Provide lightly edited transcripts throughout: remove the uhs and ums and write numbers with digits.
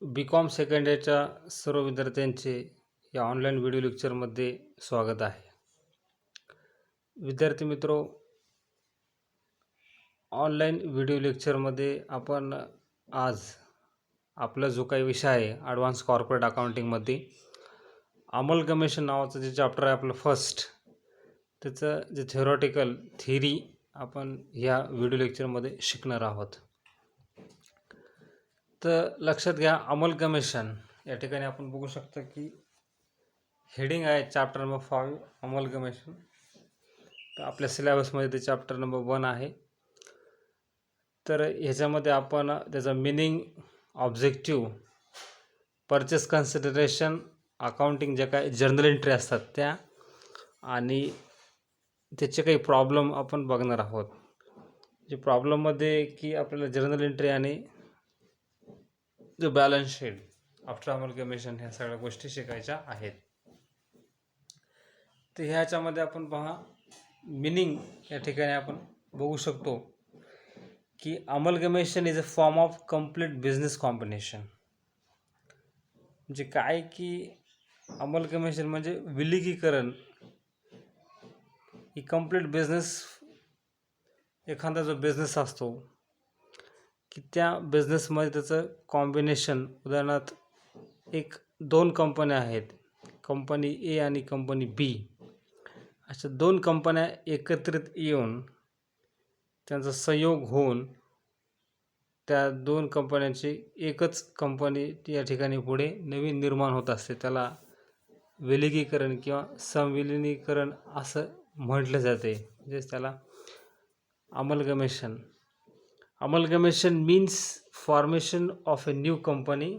BCom second इयरच्या सर्व विद्यार्थ्यांचे या ऑनलाईन व्हिडिओ लेक्चरमध्ये स्वागत आहे. विद्यार्थी मित्रो, ऑनलाईन व्हिडिओ लेक्चरमध्ये आपण आज आपला जो काही विषय आहे ॲडव्हान्स कॉर्पोरेट अकाउंटिंगमध्ये अमलगमेशन नावाचं जे चॅप्टर आहे आपलं फर्स्ट, त्याचं जे थेरॉटिकल थिअरी आपण ह्या व्हिडिओ लेक्चरमध्ये शिकणार आहोत. तर लक्षात घ्या, अमलगमेशन या ठिकाणी आपण बघू शकता की हेडिंग आहे चॅप्टर नंबर 5 अमलगमेशन. तर आपल्या सिलेबसमध्ये ते चॅप्टर नंबर 1 आहे. तर ह्याच्यामध्ये आपण त्याचा meaning, objective, purchase consideration, accounting ज्या काही जर्नल एंट्री असतात त्या आणि त्याचे काही प्रॉब्लेम आपण बघणार आहोत. जे प्रॉब्लेममध्ये की आपल्याला जर्नल एंट्री आणि जो बॅलन्स शीट आफ्टर अमलगमेशन ह्या सगळ्या गोष्टी शिकायच्या आहेत. तर ह्याच्यामध्ये आपण पहा, मिनिंग या ठिकाणी आपण बघू शकतो की amalgamation is a form of complete business combination. म्हणजे काय की अमलगमेशन म्हणजे विलिगीकरण. ही कंप्लीट बिझनेस, एखादा जो बिझनेस असतो की त्या बिझनेसमध्ये त्याचं कॉम्बिनेशन, उदाहरणार्थ एक 2 कंपन्या आहेत, कंपनी ए आणि कंपनी बी, अशा 2 कंपन्या एकत्रित येऊन त्यांचा संयोग होऊन त्या 2 कंपन्यांची एकच कंपनी या ठिकाणी पुढे नवीन निर्माण होत असते. त्याला विलिगीकरण किंवा संविलिनीकरण असं म्हटलं जाते. म्हणजेच त्याला amalgamation. Amalgamation means formation of a new company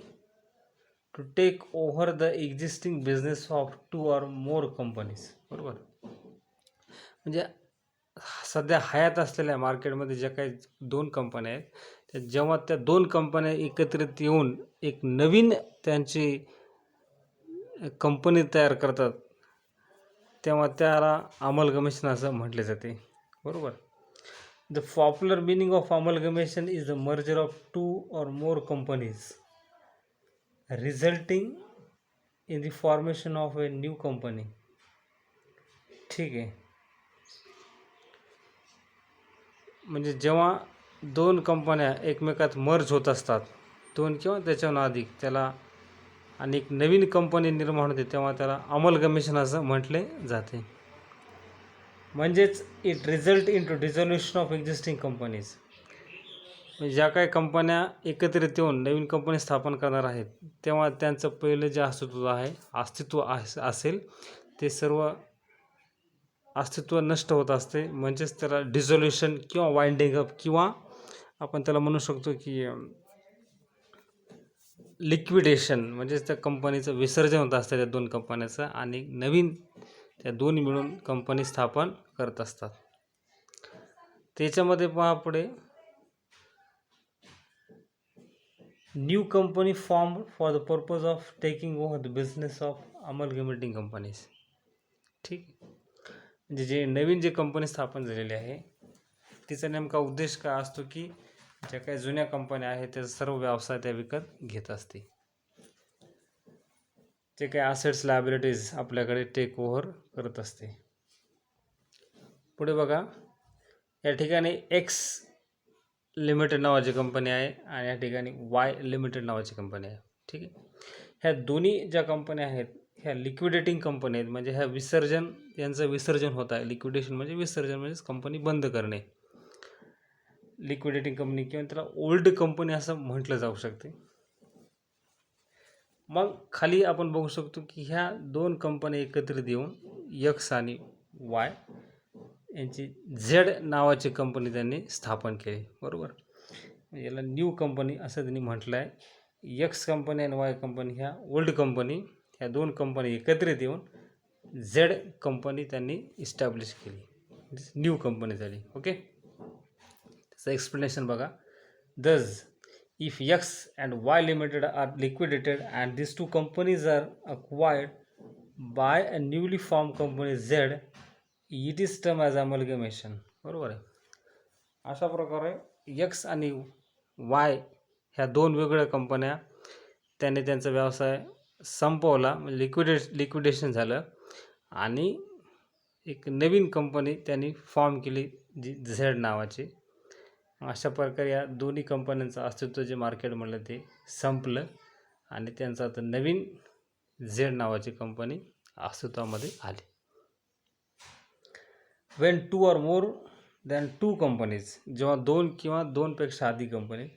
to take over the existing business of 2 or more companies. बरोबर. म्हणजे सध्या हयात असलेल्या मार्केटमध्ये ज्या काही 2 कंपन्या आहेत, त्या जेव्हा त्या 2 कंपन्या एकत्रित येऊन एक नवीन त्यांची कंपनी तयार करतात, तेव्हा त्याला अमलगमेशन असं म्हटले जाते. बरोबर. The popular meaning of amalgamation is the merger of 2 or more companies resulting in the formation of a new company. ठीक आहे. म्हणजे जेव्हा 2 कंपन्या एकमेकात मर्ज होत असतात, 2 किंवा त्याच्याहून अधिक, त्याला आणि एक नवीन कंपनी निर्माण होते, तेव्हा त्याला अमलगमेशन असं म्हटले जाते. म्हणजेच it result in to dissolution of existing companies. म्हणजे ज्या काही कंपन्या एकत्रित येऊन नवीन कंपनी स्थापन करणार आहेत, तेव्हा त्यांचं पहिलं जे अस्तित्व असेल ते सर्व अस्तित्व नष्ट होत असते. म्हणजेच त्याला डिझोल्युशन किंवा वाइंडिंग अप, किंवा आपण त्याला म्हणू शकतो की लिक्विडेशन. म्हणजेच त्या कंपनीचं विसर्जन होत असतं त्या 2 कंपन्याचं, आणि नवीन त्या 2 मिळून कंपनी स्थापन करत असतात. त्याच्यामध्ये पहा पुढे, new company form for the purpose of taking over the business of amalgamating companies. ठीक. म्हणजे जे नवीन जे कंपनी स्थापन झालेली आहे, तिचा नेमका उद्देश काय असतो की ज्या काही जुन्या कंपन्या आहेत त्याचा सर्व व्यवसाय त्या विकत घेत असते. जे काही असेट्स, लायबिलिटीज आपल्याकडे टेक ओव्हर करत असते. पुढे बघा, या ठिकाणी एक्स लिमिटेड नावाची कंपनी आहे आणि या ठिकाणी वाय लिमिटेड नावाची कंपनी आहे. ठीक आहे. ह्या दोन्ही ज्या कंपन्या आहेत ह्या लिक्विडेटिंग कंपनी आहेत. म्हणजे ह्या यांचं विसर्जन होत आहे. लिक्विडेशन म्हणजे विसर्जन, म्हणजेच कंपनी बंद करणे. लिक्विडेटिंग कंपनी किंवा त्याला ओल्ड कंपनी असं म्हटलं जाऊ शकते. मग खाली आपण बघू शकतो की ह्या 2 कंपन्या एकत्रित येऊन एक्स आणि वाय यांची झेड नावाची कंपनी त्यांनी स्थापन केली. बरोबर. याला न्यू कंपनी असं त्यांनी म्हटलं आहे. एक्स कंपनी आणि वाय कंपनी ह्या ओल्ड कंपनी, ह्या 2 कंपनी एकत्रित येऊन झेड कंपनी त्यांनी इस्टॅब्लिश केली, न्यू कंपनी झाली. ओके. त्याचं एक्सप्लेनेशन बघा. दस if X and Y limited are liquidated and these 2 companies are acquired by a newly formed company Z, it is termed as amalgamation. बरोबर आहे. अशा प्रकारे X आणि Y ह्या 2 वेगळ्या कंपन्या त्याने त्यांचा व्यवसाय संपवला, लिक्विडेशन झालं आणि एक नवीन कंपनी त्यांनी फॉर्म केली जी झेड नावाची. अशा प्रकारे या दोन्ही कंपन्यांचं अस्तित्व जे मार्केटमधलं ते संपलं आणि त्यांचं आता नवीन झेड नावाची कंपनी अस्तित्वामध्ये आली. When two or more than two companies, जेव्हा दोन किंवा दोनपेक्षा अधिक company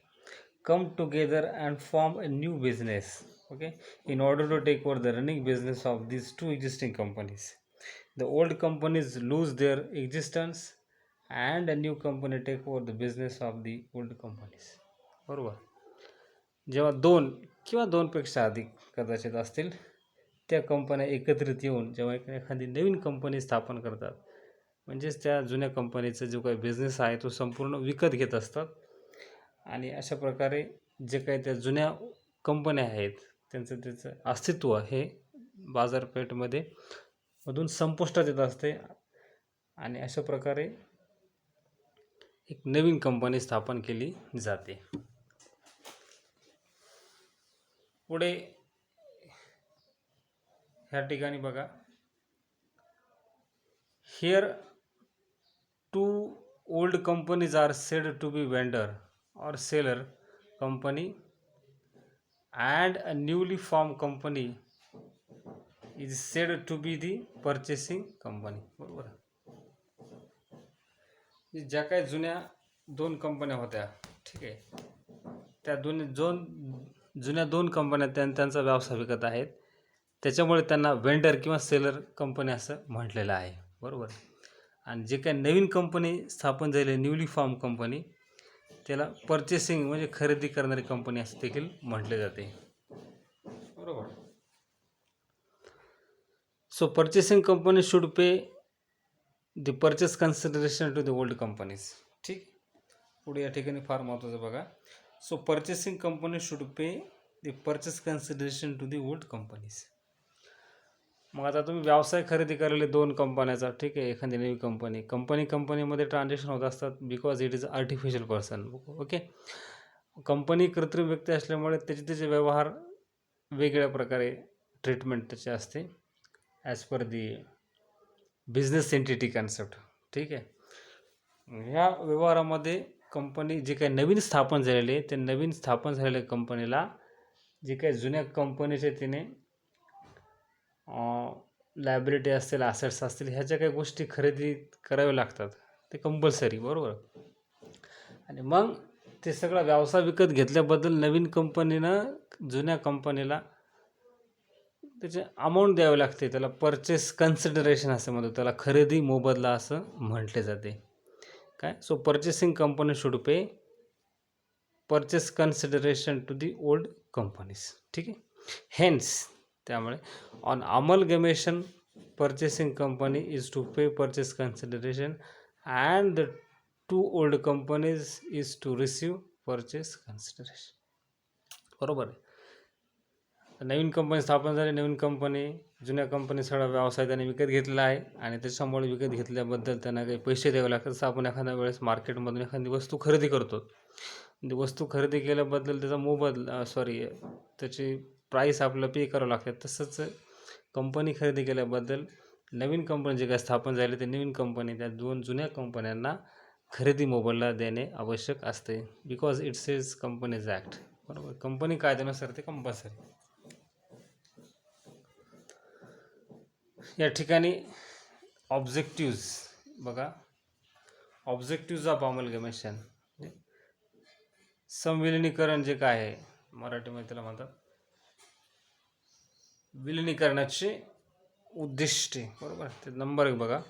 come together and form a new business, okay, in order to take over the running business of these two existing companies. The old companies lose their existence and a new company take over the business of the old companies. बरोबर. जेव्हा दोन किंवा दोनपेक्षा अधिक कदाचित असतील त्या कंपन्या एकत्रित येऊन जेव्हा एखादी नवीन कंपनी स्थापन करतात, म्हणजेच त्या जुन्या कंपनीचा जो काही बिझनेस आहे तो संपूर्ण विकत घेत असतात आणि अशा प्रकारे जे काही त्या जुन्या कंपन्या आहेत त्याचं अस्तित्व हे बाजारपेठेमध्ये मधून संपुष्टात येत असते आणि अशा प्रकारे एक नवीन कंपनी स्थापन केली जाते. पुढे ह्या ठिकाणी बघा, here two old companies are said to be vendor or seller company and a newly formed company is said to be the purchasing company. बरोबर. ज्या काही दोन कंपन्या होत्या, ठीक आहे, त्या जुन्या दोन कंपन्या त्यांचा व्यवसाय विकत आहेत, त्याच्यामुळे त्यांना वेंडर किंवा सेलर कंपनी असं म्हटलेलं आहे. बरोबर. आणि जे काही नवीन कंपनी स्थापन झाली न्यूली फॉर्म कंपनी त्याला पर्चेसिंग म्हणजे खरेदी करणारी कंपनी असं देखील म्हटले जाते. बरोबर. So purchasing company should pay the purchase consideration to the old companies. ठीक. पुढे या ठिकाणी फार महत्त्वाचं बघा. So purchasing company should pay the purchase consideration to the old companies. मग आता तुम्ही व्यवसाय खरेदी करायला दोन कंपन्याचा, ठीक आहे, एखादी नवी कंपनीमध्ये ट्रान्झॅक्शन होत असतात because it is artificial person. Okay. Company कृत्रिम व्यक्ती असल्यामुळे त्याचे व्यवहार वेगळ्या प्रकारे ट्रीटमेंट त्याचे असते ॲज पर दी बिझनेस एंटिटी कन्सेप्ट. ठीक आहे. ह्या व्यवहारामध्ये कंपनी जे काही नवीन स्थापन झालेले ते नवीन स्थापन झालेल्या कंपनीला जे काही जुन्या कंपनीचे तिने लायबिलिटी असतील, ॲसेट्स असतील, ह्या ज्या काही गोष्टी खरेदी कराव्या लागतात ते कंपल्सरी. बरोबर. आणि मग ते सगळा व्यवसाय विकत घेतल्याबद्दल नवीन कंपनीनं जुन्या कंपनीला त्याचे अमाऊंट द्यावे लागते. त्याला पर्चेस कन्सिडरेशन असं म्हणतो, त्याला खरेदी मोबदला असं म्हटले जाते. काय. So purchasing company should pay purchase consideration to the old companies. ठीक आहे. हेन्स त्यामुळे on amalgamation purchasing company is to pay purchase consideration and the two old companies is to receive purchase consideration. बरोबर आहे. नवीन company स्थापन झाली, नवीन company जुन्या company सगळा व्यवसाय त्याने विकत घेतलेला आहे आणि त्याच्यामुळे विकत घेतल्याबद्दल त्यांना काही पैसे द्यावे लागतात. जसं आपण एखाद्या वेळेस मार्केटमधून एखादी वस्तू खरेदी करतो, ती वस्तू खरेदी केल्याबद्दल त्याचा त्याची प्राईस आपल्याला पे करावं लागते. तसंच कंपनी खरेदी केल्याबद्दल नवीन कंपनी जे काय स्थापन झाली ते नवीन कंपनी त्या दोन जुन्या कंपन्यांना खरेदी मोबदला देणे आवश्यक असते because it's is companies act. बरोबर. कंपनी कायद्यानुसार ते कंपल्सरी. या ठिकाणी ऑब्जेक्टिव्ज बघा. ऑब्जेक्टिव्ज ऑफ अमलगमेशन, संविलिनीकरण जे काय आहे मराठीमध्ये त्याला म्हणतात विलिनीकरणाचे उद्दिष्टे. बरोबर. ते नंबर 1 बघा.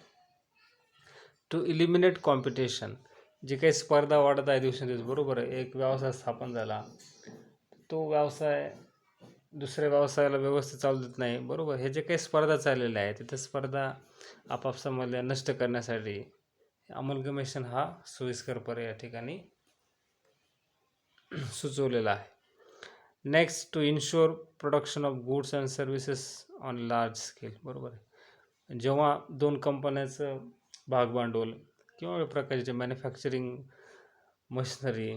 To eliminate competition. जे काही स्पर्धा वाढत आहे दिवसेंदिवस. बरोबर आहे. एक व्यवसाय स्थापन झाला, तो व्यवसाय दुसऱ्या व्यवसायाला व्यवस्थित चालू देत नाही. बरोबर. हे जे काही स्पर्धा चाललेल्या आहेत त्या स्पर्धा आपापसामध्ये नष्ट करण्यासाठी अमलगमेशन हा सोयीस्कर पर्याय या ठिकाणी सुचवलेला आहे. Next, to ensure production of goods and services on large scale. बरोबर आहे. जेव्हा दोन कंपन्याचं भागभांडवल किंवा प्रकारचे मॅन्युफॅक्चरिंग मशिनरी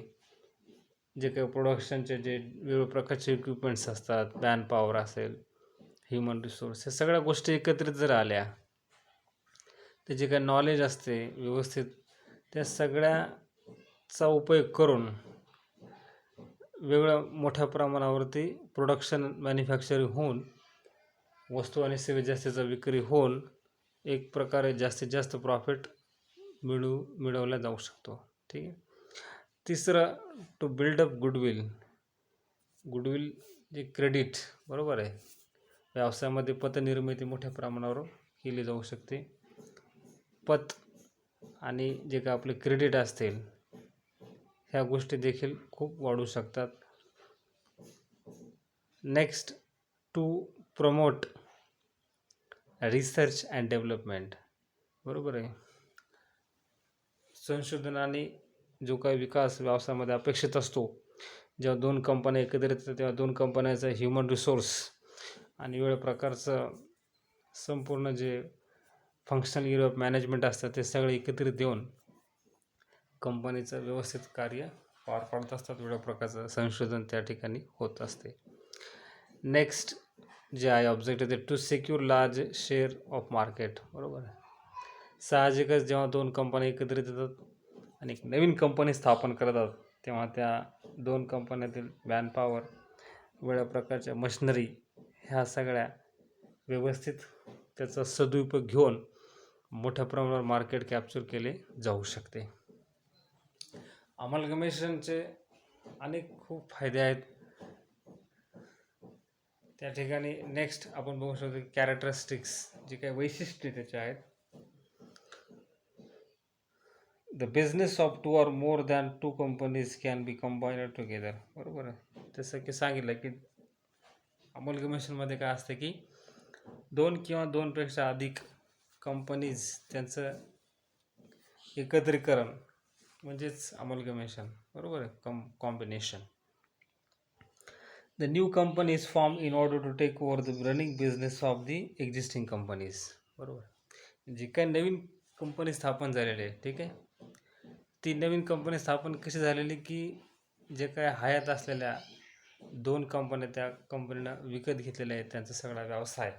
जे काही प्रोडक्शनचे जे वेगवेगळ्या प्रकारचे इक्विपमेंट्स असतात, मॅन पॉवर असेल, ह्युमन रिसोर्स, हे सगळ्या गोष्टी एकत्रित जर आल्या, ते जे काही नॉलेज असते व्यवस्थित, त्या सगळ्याचा उपयोग करून वेगळ्या मोठ्या प्रमाणावरती प्रोडक्शन मॅन्युफॅक्चरिंग होऊन वस्तू आणि सेवा जास्तीचा विक्री होऊन एक प्रकारे जास्तीत जास्त प्रॉफिट मिळवला जाऊ शकतो. ठीक आहे. तिसरं, टू बिल्डअप गुडविल. गुडविल जे क्रेडिट, बरोबर आहे, व्यवसायामध्ये पतनिर्मिती मोठ्या प्रमाणावर केली जाऊ शकते. पत आणि जे काय आपले क्रेडिट असतील, ह्या गोष्टी देखील खूप वाढू शकतात. Next, to promote research and development. बरोबर आहे. संशोधन आणि जो काही विकास व्यवसायामध्ये अपेक्षित असतो, जेव्हा दोन कंपन्या एकत्रित येतात तेव्हा दोन कंपन्याचा ह्युमन रिसोर्स आणि वेगळ्या प्रकारचं संपूर्ण जे फंक्शनल एरिया ऑफ मॅनेजमेंट असतात ते सगळे एकत्रित येऊन कंपनीचं व्यवस्थित कार्य पार पाडत असतात. वेगळ्या प्रकारचं संशोधन त्या ठिकाणी होत असते. नेक्स्ट जे आहे ऑब्जेक्टिव्ह ते to secure large share of market. बरोबर आहे. साहजिकच जेव्हा दोन कंपन्या एकत्रित येतात आणि एक नवीन कंपनी स्थापन करतात तेव्हा त्या दोन कंपन्यातील मॅनपॉवर, वेगळ्या प्रकारच्या मशिनरी, ह्या सगळ्या व्यवस्थित त्याचा सदुपयोग घेऊन मोठ्या प्रमाणावर मार्केट कॅप्चर केले जाऊ शकते. अमलगमेशनचे अनेक खूप फायदे आहेत त्या ठिकाणी. नेक्स्ट आपण बघू शकतो की कॅरेक्टरिस्टिक्स, जी काही वैशिष्ट्ये त्याचे आहेत. The business of two or more than two companies can be combined together. बरोबर आहे. जसं की सांगितलं की अमलगमेशनमध्ये काय असतं की दोन किंवा दोनपेक्षा अधिक कंपनीज त्यांचं एकत्रीकरण म्हणजेच अमलगमेशन. बरोबर आहे. Combination. The new company is form in order to take over the running business of the existing companies. बरोबर. जी काही नवीन कंपनी स्थापन झालेली आहे, ठीक आहे, ती नवीन कंपनी स्थापन कशी झालेली की जे काय हयात असलेल्या दोन कंपन्या त्या कंपनीनं विकत घेतलेल्या आहेत, त्यांचा सगळा व्यवसाय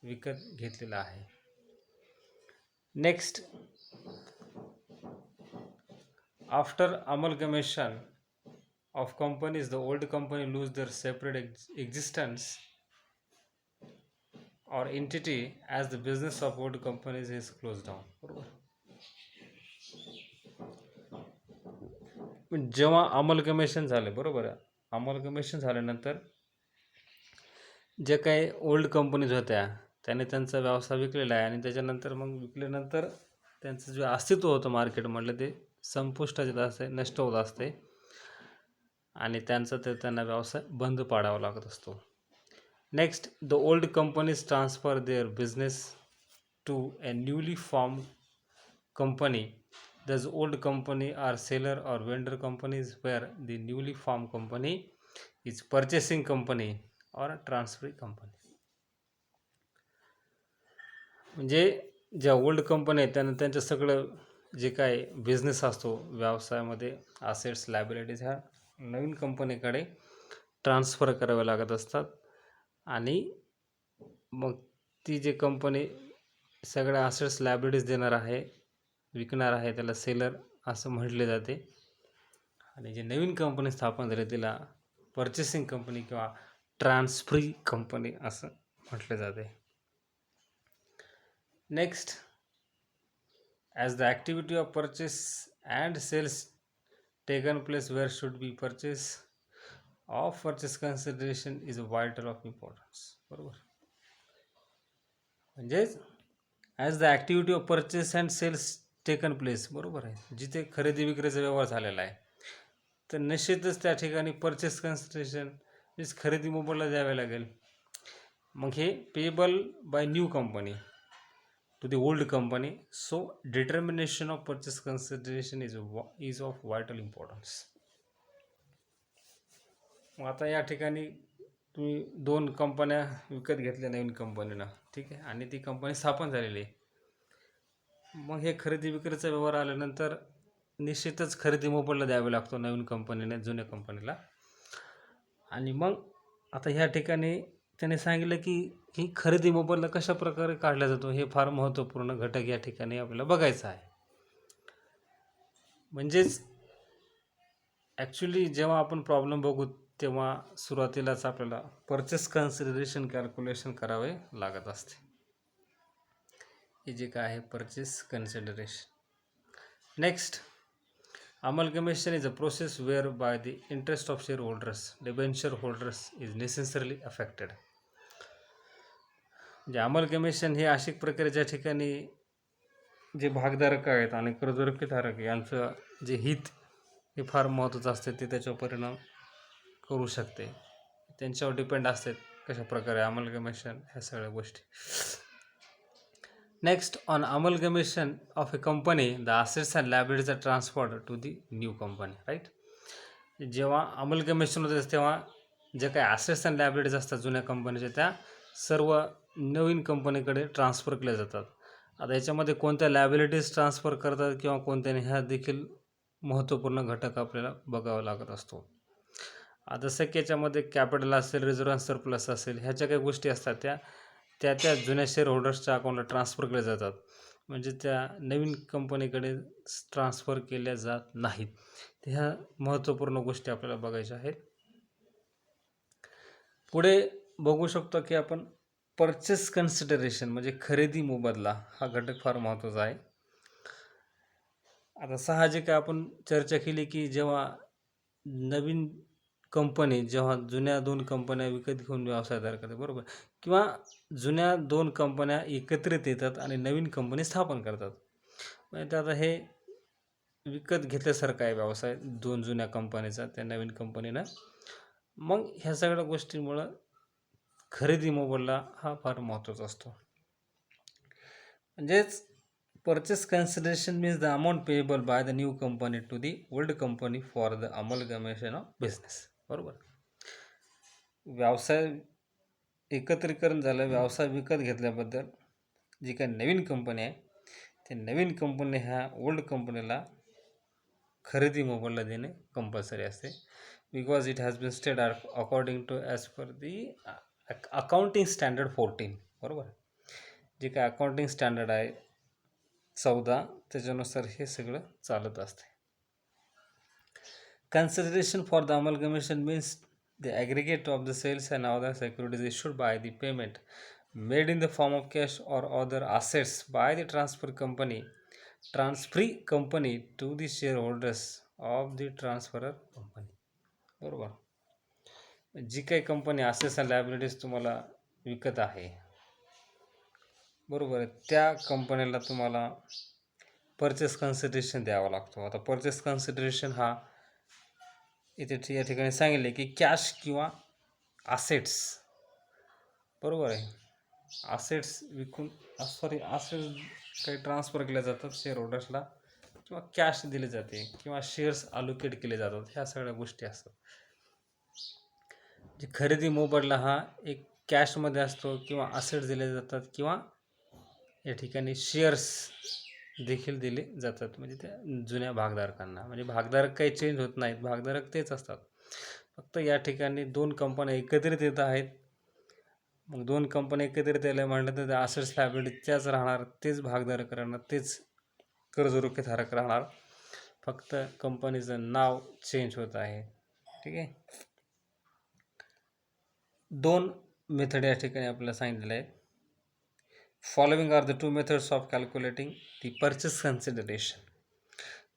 विकत घेतलेला आहे. Next, after amalgamation of companies, the old company lose their separate existence or entity as the business of old companies is closed down. बरोबर. जेव्हा अमलगमेशन झाले, बरोबर आहे, अमलगमेशन झाल्यानंतर जे काही ओल्ड कंपनीज होत्या त्याने त्यांचा व्यवसाय विकलेला आहे आणि त्याच्यानंतर मग विकल्यानंतर त्यांचं जे अस्तित्व होतं मार्केटमधलं ते संपुष्टात येत असते, नष्ट होत असते आणि त्यांचा त्यांना व्यवसाय बंद पाडावा लागत असतो. Next, the old companies transfer their business to a newly form company. Thus old company are seller or vendor companies where the newly form company is purchasing company or transferring company. म्हणजे ज्या old company आहेत त्यांना त्यांचं सगळं जे काय business असतो व्यवसायामध्ये, असेट्स, लायबिलिटीज, ह्या नवीन कंपनीकडे ट्रान्सफर करावे लागत असतात आणि मग ती जे कंपनी सगळ्या असेट्स, लायबिलिटीज देणार आहे, विकणार आहे, त्याला सेलर असं म्हटले जाते. आणि जे नवीन कंपनी स्थापन झाली तिला परचेसिंग कंपनी किंवा ट्रान्सफरिंग कंपनी असं म्हटले जाते. Next, as the activity of purchase and sales taken place where should be purchase of purchase consideration is vital of importance. बरोबर. म्हणजेच as the activity of purchase and sales taken place, बरोबर आहे, जिथे खरेदी विक्रीचा व्यवहार झालेला आहे तर निश्चितच त्या ठिकाणी परचेस कन्सिडरेशन मीन्स खरेदी मोबदला द्यावे लागेल. मग हे payable by new company to the old company, so determination of purchase consideration is of vital importance. मग आता या ठिकाणी तुम्ही दोन कंपन्या विकत घेतल्या नवीन कंपनीनं, ठीक आहे, आणि ती कंपनी स्थापन झालेली आहे. मग हे खरेदी विक्रीचा व्यवहार आल्यानंतर निश्चितच खरेदी मोबदला द्यावा लागतो नवीन कंपनीने जुन्या कंपनीला. आणि मग आता ह्या ठिकाणी त्याने सांगितलं की ही खरेदी मोबदला कशा प्रकारे काढला जातो हे फार महत्त्वपूर्ण घटक या ठिकाणी आपल्याला बघायचं आहे. म्हणजेच ॲक्च्युली जेव्हा आपण प्रॉब्लेम बघू तेव्हा सुरुवातीलाच आपल्याला परचेस कन्सिडरेशन कॅल्क्युलेशन करावे लागत असते. हे जे काय आहे purchase consideration. Next, amalgamation is a process whereby the interest of shareholders, debenture holders is necessarily affected. म्हणजे amalgamation हे अशी प्रक्रियेच्या ठिकाणी जे भागधारक आहेत आणि कर्जरोखेधारक यांचं जे हित हे फार महत्त्वाचं असते, ते त्याच्यावर परिणाम करू शकते. त्यांच्यावर डिपेंड असते कशा प्रकारे amalgamation ह्या सगळ्या गोष्टी. Next, on amalgamation of a company, the assets and liabilities are transferred to the new company, right? जेव्हा amalgamation होते तेव्हा जे काही assets and liabilities असतात जुन्या कंपनीच्या त्या सर्व नवीन कंपनीकडे ट्रान्सफर केल्या जातात. आता याच्यामध्ये कोणत्या लायबिलिटीज ट्रान्सफर करतात किंवा कोणत्या ह्या देखील महत्त्वपूर्ण घटक आपल्याला बघावा लागत असतो. जसं की याच्यामध्ये कॅपिटल असेल, रिझर्व्ह सरप्लस असेल, ह्याच्या काही गोष्टी असतात त्या जुन्या शेअर होल्डर्सच्या अकाउंटला ट्रान्सफर केल्या जातात. म्हणजे त्या नवीन कंपनीकडे ट्रान्सफर केल्या जात नाहीत. ह्या महत्त्वपूर्ण गोष्टी आपल्याला बघायच्या आहेत. पुढे बघू शकतो की आपण परचेस कन्सिडरेशन म्हणजे खरेदी मोबदला हा घटक फार महत्त्वाचा आहे. आता साहजिक आपण चर्चा केली की जेव्हा नवीन कंपनी जेव्हा जुन्या 2 कंपन्या विकत घेऊन व्यवसाय तयार करते, बरोबर, किंवा जुन्या 2 कंपन्या एकत्रित येतात आणि नवीन कंपनी स्थापन करतात. म्हणजे आता हे विकत घेतल्यासारखं आहे व्यवसाय 2 जुन्या कंपनीचा त्या नवीन कंपनीनं. मग ह्या सगळ्या गोष्टींमुळं खरेदी मोबदला हा फार महत्त्वाचा असतो. म्हणजेच purchase consideration means the amount payable by the new company to the old company for the amalgamation of business, बरोबर. व्यवसाय एकत्रीकरण झालं, व्यवसाय विकत घेतल्याबद्दल जी काही नवीन कंपनी आहे ते नवीन कंपनी ह्या ओल्ड कंपनीला खरेदी मोबदला देणे कंपल्सरी असते. Because it has been stated according to as per the accounting standard 14, बरोबर. जे काय अकाउंटिंग स्टँडर्ड आहे 14 त्याच्यानुसार हे सगळं चालत असते. Consideration for the amalgamation means the aggregate of the sales and other securities issued by the payment made in the form of cash or other assets by the transferee company to the shareholders of the transferor company, बरोबर. जी काही company assets and liabilities तुम्हाला विकत आहे, बरोबर, त्या कंपनीला तुम्हाला परचेस कन्सिडरेशन द्यावा लागतो. आता परचेस कन्सिडरेशन हा इथे या ठिकाणी सांगितले की कॅश किंवा असेट्स, बरोबर आहे, असेट्स विकून असेट्स काही ट्रान्सफर केल्या जातात शेअर होल्डर्सला किंवा कॅश दिले जाते किंवा शेअर्स अलोकेट केले जातात. ह्या सगळ्या गोष्टी असतात. जे खरेदी मोबदला हा एक कॅशमध्ये असतो किंवा असेट्स दिले जातात किंवा या ठिकाणी शेअर्स देखील दिले जातात. म्हणजे त्या जुन्या भागधारकांना, म्हणजे भागधारक काही चेंज होत नाहीत, भागधारक तेच असतात. फक्त या ठिकाणी 2 कंपन्या एकत्रित येत आहेत. मग 2 कंपन्या एकत्रित आल्या म्हटलं तर असेट्स लायबिलिटी त्याच राहणार, तेच भागधारक राहणार, तेच कर्जरोखेधारक राहणार, फक्त कंपनीचं नाव चेंज होत आहे. ठीक आहे. 2 मेथड या ठिकाणी आपल्याला सांगितलेलं आहे. Following are the 2 methods of calculating the purchase consideration.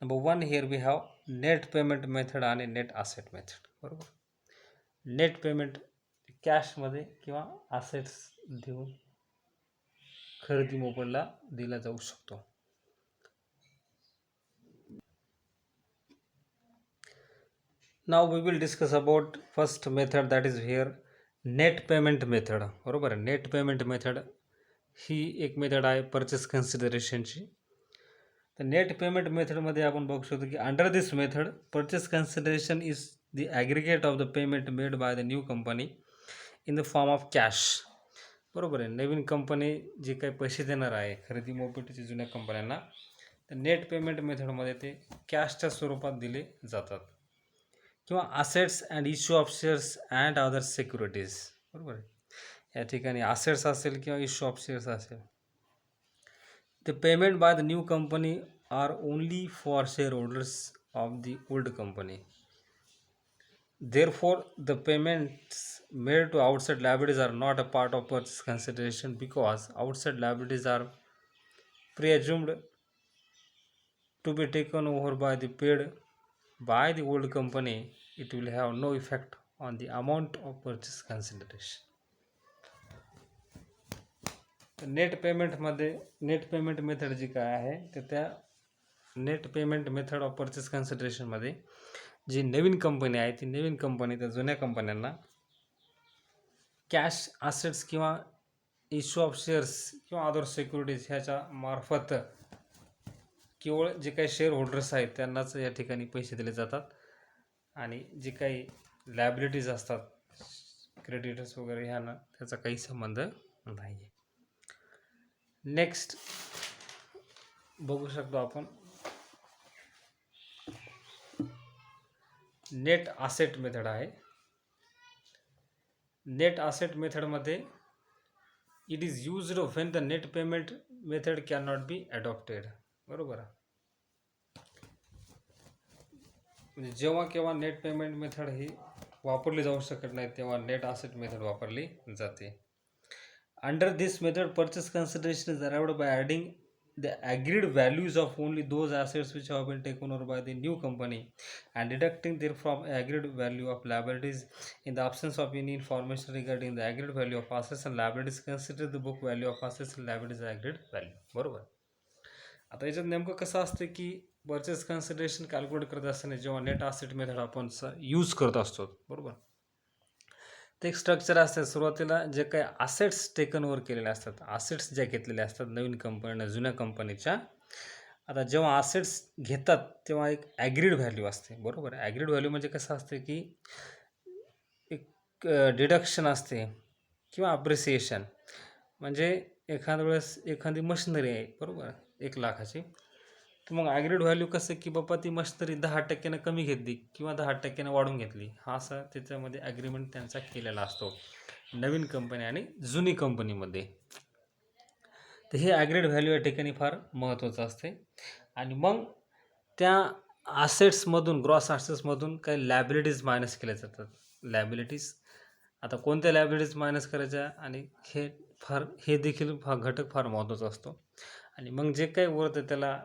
Number 1, here we have net payment method आणि net asset method, बरोबर. नेट पेमेंट कॅशमध्ये किंवा असेट्स देऊन खरेदी मोबदला दिला जाऊ शकतो. Now we will discuss about first method, that is here net payment method, बरोबर. नेट पेमेंट मेथड ही एक मेथड आहे परचेस कन्सिडरेशनची. तर नेट पेमेंट मेथडमध्ये आपण बघू शकतो की under this method purchase consideration is the aggregate of the payment made by the new company in the form of cash, बरोबर आहे. नवीन कंपनी जे काही पैसे देणार आहे खरेदी मोबदल्याची जुन्या कंपन्यांना, तर नेट पेमेंट मेथडमध्ये ते कॅशच्या स्वरूपात दिले जातात किंवा assets and issue of shares and other securities. बरोबर आहे. या ठिकाणी असेट्स असेल किंवा इश्यू ऑफ शेअर्स असेल. The payment by the new company are only for shareholders of the old company. Therefore, the payments made to outside liabilities are not a part of purchase consideration because outside liabilities are presumed to be taken over by the paid by the old company. It will have no effect on the amount of purchase consideration. Net payment method जी काय आहे तर त्या net payment method of purchase कन्सिडरेशनमध्ये जी नवीन company आहे ती नवीन कंपनी त्या जुन्या कंपन्यांना कॅश असेट्स किंवा इश्यू ऑफ शेअर्स किंवा अदर सिक्युरिटीज ह्याच्या मार्फत केवळ जे काही शेअर होल्डर्स आहेत त्यांनाच या ठिकाणी पैसे दिले जातात आणि जे काही लायबिलिटीज असतात क्रेडिटर्स वगैरे ह्यांना त्याचा काही संबंध नाही आहे. नेक्स्ट बघू शकतो आपण नेट असेट मेथड आहे. नेट असेट मेथडमध्ये it is used when the net payment method can not be adopted. बरोबर. म्हणजे जेव्हा केव्हा नेट पेमेंट मेथड ही वापरली जाऊ शकत नाही तेव्हा नेट असेट मेथड वापरली जाते. Under this method, purchase consideration is arrived by adding the agreed values of only those assets which have been taken over by the new company and deducting therefrom agreed value of liabilities. In the absence of any information regarding the agreed value of assets and liabilities, consider the book value of assets and liabilities agreed value. बरोबर. आता याच्यात नेमकं कसं असतं की purchase consideration calculate करत असताना जेव्हा नेट असेट मेथड आपण यूज करत असतो. बरोबर. ते एक स्ट्रक्चर असते. सुरुवातीला जे काही असेट्स टेकन ओव्हर केलेले असतात, असेट्स ज्या घेतलेले असतात नवीन कंपनीनं जुन्या कंपनीच्या. आता जेव्हा असेट्स घेतात तेव्हा एक ॲग्रीड व्हॅल्यू असते. बरोबर. ॲग्रीड व्हॅल्यू म्हणजे कसं असते की एक डिडक्शन असते किंवा अप्रिसिएशन. म्हणजे एखाद्या वेळेस एखादी मशिनरी आहे बरोबर 1,00,000ची, तर मग ॲग्रीड व्हॅल्यू कसं की बाबा ती मशिनरी 10% कमी घेतली किंवा 10% वाढून घेतली, हा असा त्याच्यामध्ये ॲग्रीमेंट त्यांचा केलेला असतो नवीन कंपनी आणि जुनी कंपनीमध्ये. तर हे ॲग्रीड व्हॅल्यू या ठिकाणी फार महत्त्वाचं असते. आणि मग त्या असेट्समधून ग्रॉस असेट्समधून काही लायबिलिटीज मायनस केल्या जातात. लायबिलिटीज आता कोणत्या लायबिलिटीज मायनस करायच्या आणि हे देखील घटक फार महत्त्वाचा असतो. आणि मग जे काही उरतं त्याला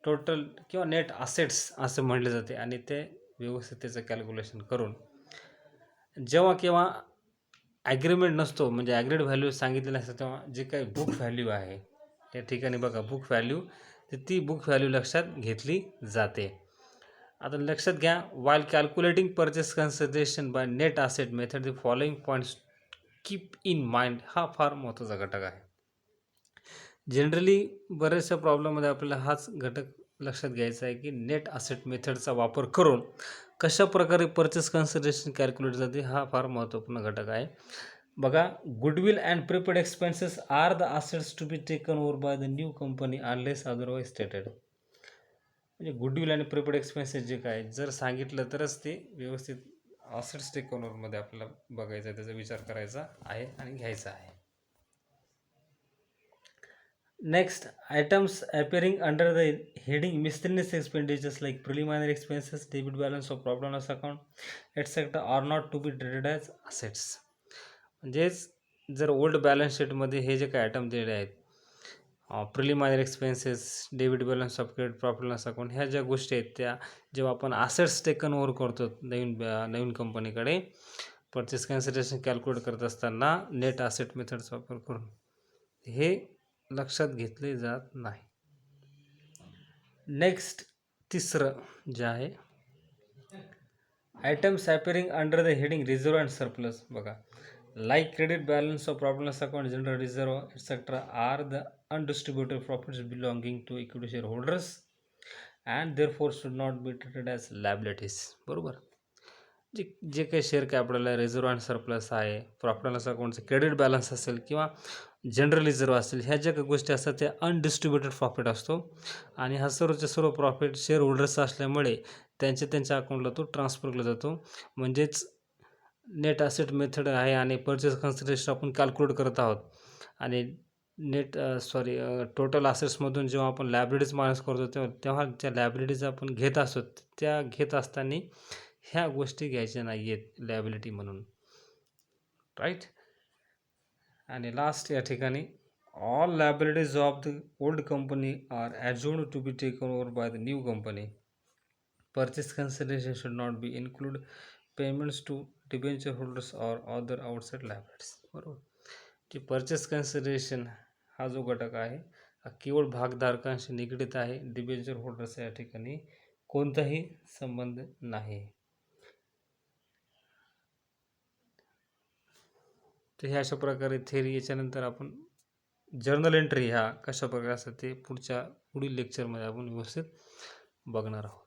टोटल किंवा नेट असेट्स असं म्हटले जाते. आणि ते व्यवस्थित त्याचं कॅल्क्युलेशन करून जेव्हा केव्हा ॲग्रीमेंट नसतो म्हणजे ॲग्रीड व्हॅल्यू सांगितलेलं असतं तेव्हा जे काही बुक व्हॅल्यू आहे त्या ठिकाणी बघा बुक व्हॅल्यू, तर ती बुक व्हॅल्यू लक्षात घेतली जाते. आता लक्षात घ्या, while calculating purchase consideration by net asset method the following points keep in mind. हा फार महत्त्वाचा घटक आहे. जनरली बऱ्याचशा प्रॉब्लेममध्ये आपल्याला हाच घटक लक्षात घ्यायचा आहे की नेट असेट मेथडचा वापर करून कशा प्रकारे परचेस कन्सिडरेशन कॅल्क्युलेट जाते, हा फार महत्त्वपूर्ण घटक आहे. बघा, goodwill and prepaid expenses are the assets to be taken over by the new company unless otherwise stated. म्हणजे गुडविल आणि प्रिपेड एक्सपेन्सेस जे काय जर सांगितलं तरच ते व्यवस्थित असेट्स टेकन ओव्हरमध्ये आपल्याला बघायचं आहे, त्याचा विचार करायचा आहे आणि घ्यायचा आहे. Next, items appearing under the heading miscellaneous expenditures like preliminary expenses, debit balance of profit and loss account, etc. are not to be treated as assets. म्हणजेच जर ओल्ड बॅलन्स शीटमध्ये हे जे काही आयटम दिलेले आहेत, preliminary expenses, debit balance of credit, profit loss account, ह्या ज्या गोष्टी आहेत त्या जेव्हा आपण असेट्स टेकन ओव्हर करतो नवीन कंपनीकडे परचेस कन्सिडरेशन कॅल्क्युलेट करत असताना नेट असेट मेथडचा वापर करून हे लक्षात घेतले जात नाही. नेक्स्ट तिसरं जे आहे items appearing under the heading reserve and surplus. बघा, like credit balance of profit loss account, general reserve etcetera are the undistributed profits belonging to equity share holders and therefore should not be treated as liabilities. बरोबर. जे जे काही share capital आहे, reserve and surplus आहे, profit and loss अकाउंटचं credit balance असेल किंवा general reserve असेल, ह्या ज्या काही गोष्टी असतात त्या अनडिस्ट्रीब्युटेड प्रॉफिट असतो आणि हा सर्वच्या सर्व प्रॉफिट शेअर होल्डर्सचा असल्यामुळे त्यांच्या अकाउंटला तो ट्रान्सफर केला जातो. म्हणजेच नेट ॲसेट मेथड आहे आणि पर्चेस कन्सिडरेशन आपण कॅल्क्युलेट करत आहोत आणि टोटल असेट्समधून जेव्हा आपण लायबिलिटीज मायनस करतो तेव्हा ज्या लायबिलिटीज आपण घेत असतो त्या घेत असताना ह्या गोष्टी घ्यायच्या नाही आहेत लायबिलिटी म्हणून, राईट. आणि लास्ट या ठिकाणी all liabilities of the old company are assumed to be taken over by the new company. Purchase consideration should not be include payments to debenture holders or other outside liabilities. बरोबर. की purchase consideration हा जो घटक आहे हा केवळ भागधारकांशी निगडीत आहे, डिबेंचर होल्डर्स या ठिकाणी कोणताही संबंध नाही. तर हे अशा प्रकारे थेरी. याच्यानंतर आपण जर्नल एंट्री ह्या कशा प्रकारे असतात ते पुढील लेक्चरमध्ये आपण व्यवस्थित बघणार आहोत.